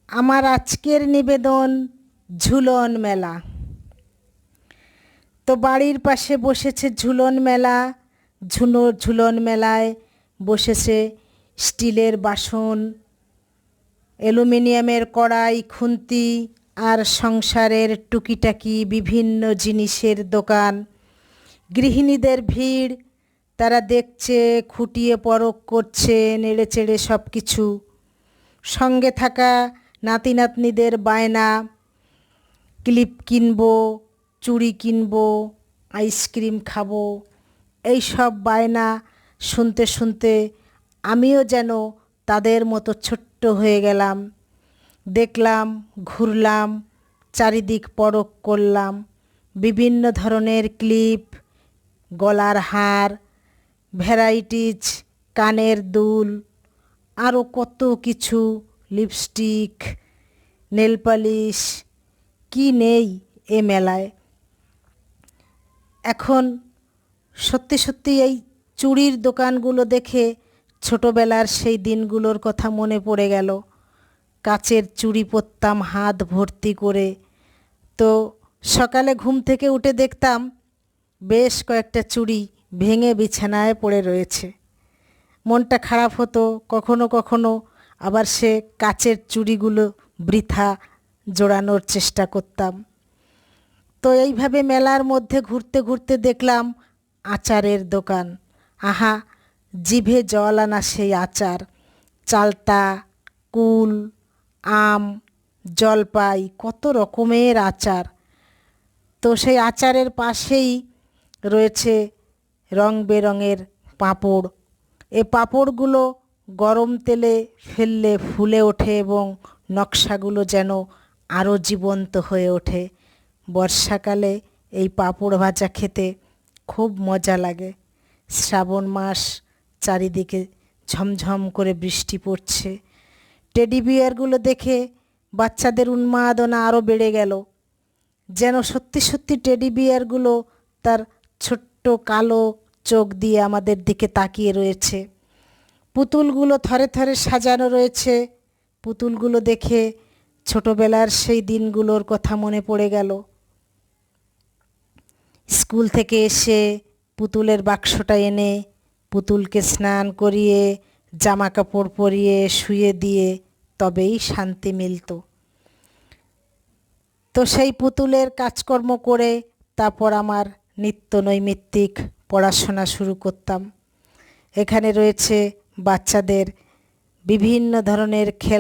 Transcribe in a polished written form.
আমার আজকের নিবেদন ঝুলন মেলা। তো বাড়ির পাশে বসেছে ঝুলন মেলা। ঝুলন মেলায় বসেছে স্টিলের বাসন, অ্যালুমিনিয়ামের কড়াই, খুন্তি আর সংসারের টুকিটাকি বিভিন্ন জিনিসের দোকান। গৃহিণীদের ভিড়, তারা দেখছে, খুঁটিয়ে পরখ করছে, নেড়েচেড়ে সব কিছু। সঙ্গে থাকা নাতি নাতনিদের বায়না, ক্লিপ কিনবো, চুড়ি কিনবো, আইসক্রিম খাবো, এই সব বায়না শুনতে শুনতে আমিও যেন তাদের মতো ছোট্ট হয়ে গেলাম। দেখলাম, ঘুরলাম, চারিদিক পরখ করলাম। বিভিন্ন ধরনের ক্লিপ, গলার হার, ভ্যারাইটিজ, কানের দুল, আরও কত কিছু, লিপস্টিক, নেল পালিশ, কি নেই এ মেলায়। এখন সত্যি সত্যি এই চুড়ির দোকানগুলো দেখে ছোটোবেলার সেই দিনগুলোর কথা মনে পড়ে গেল। কাচের চুড়ি পরতাম হাত ভর্তি করে। তো সকালে ঘুম থেকে উঠে দেখতাম বেশ কয়েকটা চুড়ি ভেঙে বিছানায় পড়ে রয়েছে। মনটা খারাপ হতো কখনো কখনো, আবার সে কাচের চুড়িগুলো বৃথা জোড়ানোর চেষ্টা করতাম। তো এইভাবে মেলার মধ্যে ঘুরতে ঘুরতে দেখলাম আচারের দোকান। আহা, জিভে জল আনা সেই আচার, চালতা, কুল, আম, জলপাই, কত রকমের আচার। তো সেই আচারের পাশেই রয়েছে রং বেরঙের পাঁপড়। এ পাঁপড়গুলো গরম তেলে ফেললে ফুলে ওঠে এবং নকশাগুলো যেন আরও জীবন্ত হয়ে ওঠে। বর্ষাকালে এই পাঁপড় ভাজা খেতে খুব মজা লাগে। শ্রাবণ মাস, চারিদিকে ঝমঝম করে বৃষ্টি পড়ছে। টেডি বিয়ারগুলো দেখে বাচ্চাদের উন্মাদনা আরও বেড়ে গেল। যেন সত্যি সত্যি টেডি বিয়ারগুলো তার ছোট্ট কালো চোখ দিয়ে আমাদের দিকে তাকিয়ে রয়েছে। পুতুলগুলো থরে থরে সাজানো রয়েছে। পুতুলগুলো দেখে ছোটোবেলার সেই দিনগুলোর কথা মনে পড়ে গেল। স্কুল থেকে এসে পুতুলের বাক্সটা এনে পুতুলকে স্নান করিয়ে জামা কাপড় পরিয়ে শুয়ে দিয়ে তবেই শান্তি মিলত। তো সেই পুতুলের কাজকর্ম করে তারপর আমার নিত্য নৈমিত্তিক পড়াশোনা শুরু করতাম। এখানে রয়েছে বাচ্চাদের বিভিন্ন ধরনের খেলা।